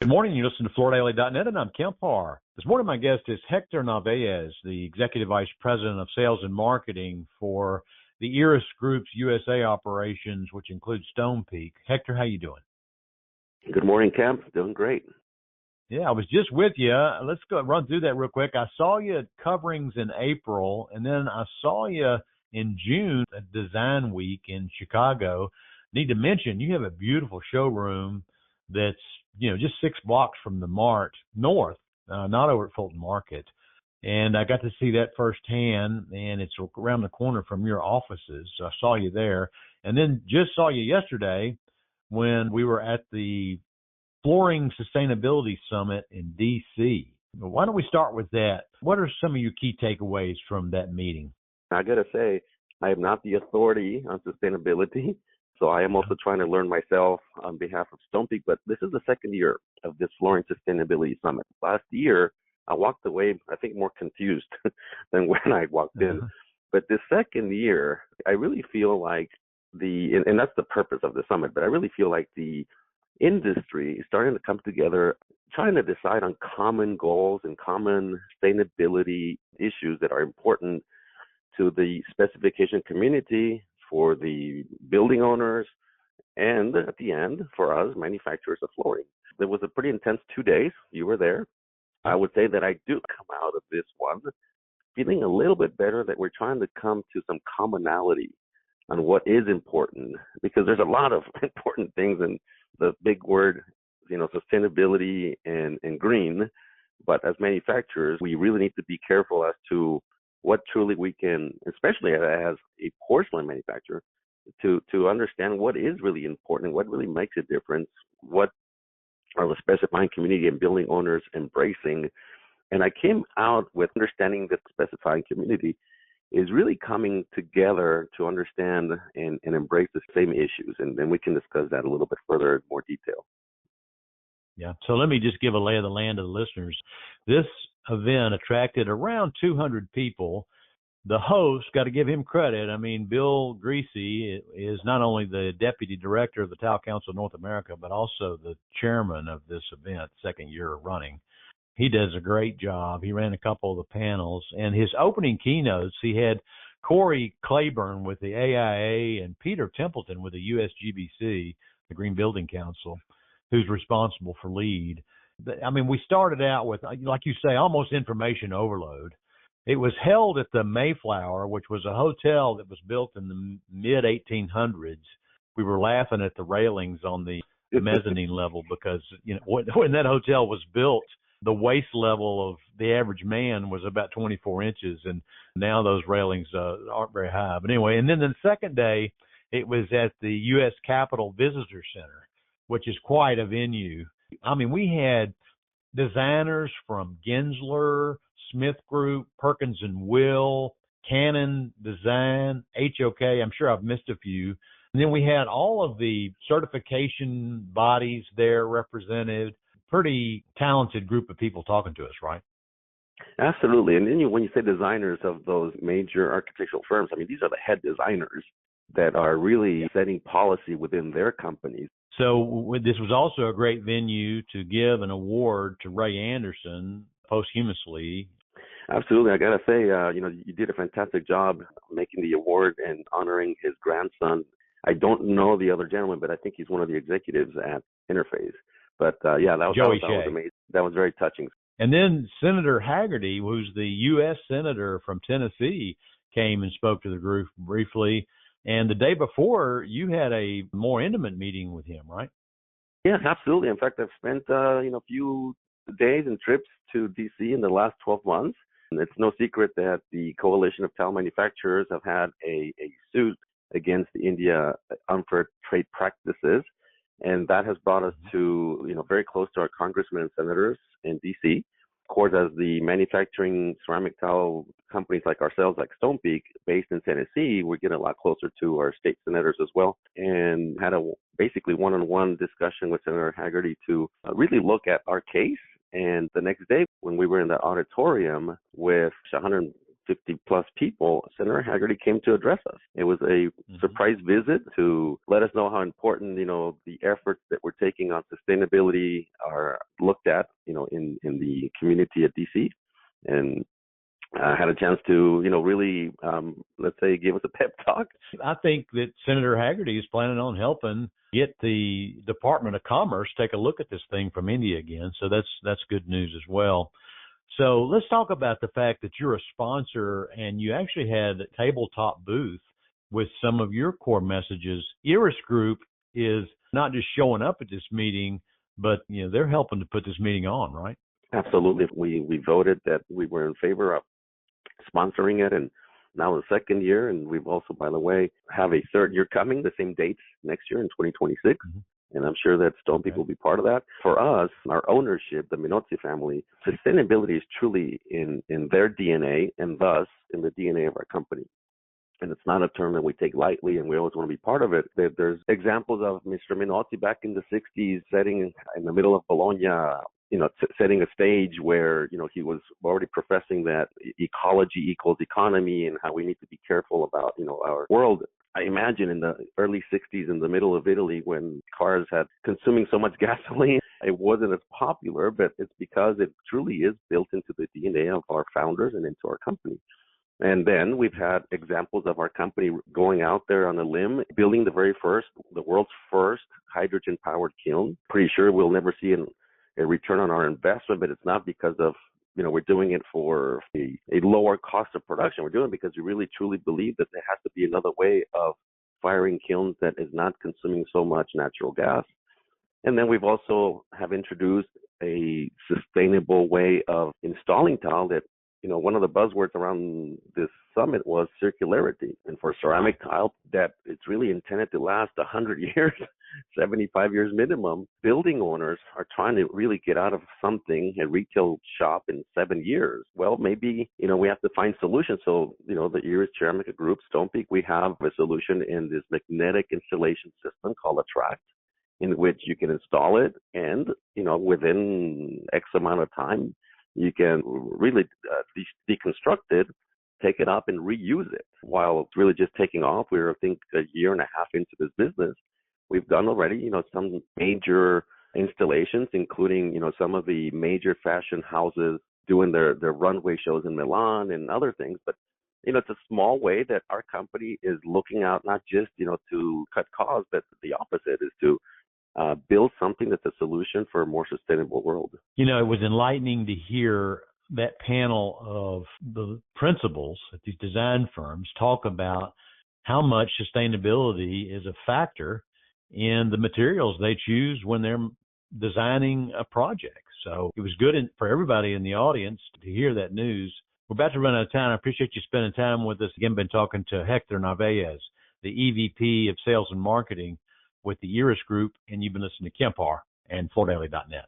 Good morning. You listen to FloorDaily.net, and I'm Kemp Harr. This morning, my guest is Hector Narvaez, the Executive Vice President of Sales and Marketing for the Iris Group's USA operations, which includes Stone Peak. Hector, how you doing? Good morning, Kemp. Doing great. Yeah, I was just with you. Let's go run through that real quick. I saw you at Coverings in April, and then I saw you in June at Design Week in Chicago. Need to mention, you have a beautiful showroom that's just 6 blocks from the Mart North, not over at Fulton Market. And I got to see that firsthand, and it's around the corner from your offices. So I saw you there. And then just saw you yesterday when we were at the Flooring Sustainability Summit in D.C. Why don't we start with that? What are some of your key takeaways from that meeting? I got to say, I am not the authority on sustainability. So I am also trying to learn myself on behalf of Stone Peak, but this is the second year of this Flooring Sustainability Summit. Last year, I walked away, I think, more confused than when I walked in. But this second year, I really feel like and that's the purpose of the summit, but I really feel like the industry is starting to come together, trying to decide on common goals and common sustainability issues that are important to the specification community, for the building owners, and at the end, for us, manufacturers of flooring. There was a pretty intense 2 days. You were there. I would say that I do come out of this one feeling a little bit better that we're trying to come to some commonality on what is important, because there's a lot of important things in the big word, sustainability and green. But as manufacturers, we really need to be careful as to what truly we can, especially as a porcelain manufacturer, to understand what is really important, what really makes a difference, what are the specifying community and building owners embracing. And I came out with understanding that the specifying community is really coming together to understand and embrace the same issues. And then we can discuss that a little bit further in more detail. Yeah. So let me just give a lay of the land to the listeners. This event attracted around 200 people. The host, got to give him credit. I mean, Bill Greasy is not only the deputy director of the Tile Council of North America, but also the chairman of this event, second year running. He does a great job. He ran a couple of the panels, and his opening keynotes, he had Corey Claiborne with the AIA and Peter Templeton with the USGBC, the Green Building Council, who's responsible for LEED. I mean, we started out with, like you say, almost information overload. It was held at the Mayflower, which was a hotel that was built in the mid-1800s. We were laughing at the railings on the mezzanine level because, when that hotel was built, the waist level of the average man was about 24 inches, and now those railings aren't very high. But anyway, and then the second day, it was at the U.S. Capitol Visitor Center, which is quite a venue. I mean, we had designers from Gensler, Smith Group, Perkins and Will, Canon Design, HOK. I'm sure I've missed a few. And then we had all of the certification bodies there represented. Pretty talented group of people talking to us, right? Absolutely. And then when you say designers of those major architectural firms, I mean, these are the head designers that are really setting policy within their companies. So this was also a great venue to give an award to Ray Anderson posthumously. Absolutely. I got to say, you did a fantastic job making the award and honoring his grandson. I don't know the other gentleman, but I think he's one of the executives at Interface. But that was amazing. That was very touching. And then Senator Haggerty, who's the U.S. Senator from Tennessee, came and spoke to the group briefly. And the day before, you had a more intimate meeting with him, right? Yes, absolutely. In fact, I've spent a few days and trips to D.C. in the last 12 months. And it's no secret that the Coalition of Tile Manufacturers have had a suit against the India unfair trade practices. And that has brought us to, very close to our congressmen and senators in D.C. Of course, as the manufacturing ceramic tile companies like ourselves, like Stone Peak, based in Tennessee, we're getting a lot closer to our state senators as well, and had a basically one-on-one discussion with Senator Haggerty to really look at our case. And the next day, when we were in the auditorium with 100 50 plus people, Senator Haggerty came to address us. It was a surprise visit to let us know how important, the efforts that we're taking on sustainability are looked at, in the community at DC. And I had a chance to, really, let's say, give us a pep talk. I think that Senator Haggerty is planning on helping get the Department of Commerce take a look at this thing from India again. So that's good news as well. So let's talk about the fact that you're a sponsor and you actually had a tabletop booth with some of your core messages. Iris Group is not just showing up at this meeting, but they're helping to put this meeting on, right? Absolutely. We voted that we were in favor of sponsoring it, and now the second year, and we've also, by the way, have a third year coming, the same dates next year in 2026. And I'm sure that Stone Peak will be part of that. For us, our ownership, the Minozzi family, sustainability is truly in their DNA and thus in the DNA of our company. And it's not a term that we take lightly, and we always want to be part of it. There's examples of Mr. Minozzi back in the 60s setting in the middle of Bologna, setting a stage where, he was already professing that ecology equals economy and how we need to be careful about, our world. I imagine in the early 60s in the middle of Italy when cars had consuming so much gasoline, it wasn't as popular, but it's because it truly is built into the DNA of our founders and into our company. And then we've had examples of our company going out there on a limb, building the world's first hydrogen-powered kiln. Pretty sure we'll never see a return on our investment, but it's not because of, we're doing it for a lower cost of production. We're doing it because we really truly believe that there has to be another way of firing kilns that is not consuming so much natural gas. And then we've also have introduced a sustainable way of installing tile that, one of the buzzwords around this summit was circularity. And for ceramic tile, that it's really intended to last 100 years, 75 years minimum. Building owners are trying to really get out of something, a retail shop in 7 years. Well, maybe, we have to find solutions. So, the Iris Ceramica Group, Stone Peak, we have a solution in this magnetic installation system called Attract, in which you can install it and, within X amount of time, you can really deconstruct it, take it up and reuse it. While it's really just taking off, we're, I think, a year and a half into this business. We've done already, some major installations, including, some of the major fashion houses doing their runway shows in Milan and other things. But, it's a small way that our company is looking out, not just, to cut costs, but the opposite is to build something that's a solution for a more sustainable world. It was enlightening to hear that panel of the principals at these design firms talk about how much sustainability is a factor in the materials they choose when they're designing a project. So it was good for everybody in the audience to hear that news. We're about to run out of time. I appreciate you spending time with us. Again, been talking to Hector Narvaez, the EVP of Sales and Marketing with the Iris Group, and you've been listening to Kemp Harr and FloorDaily.net.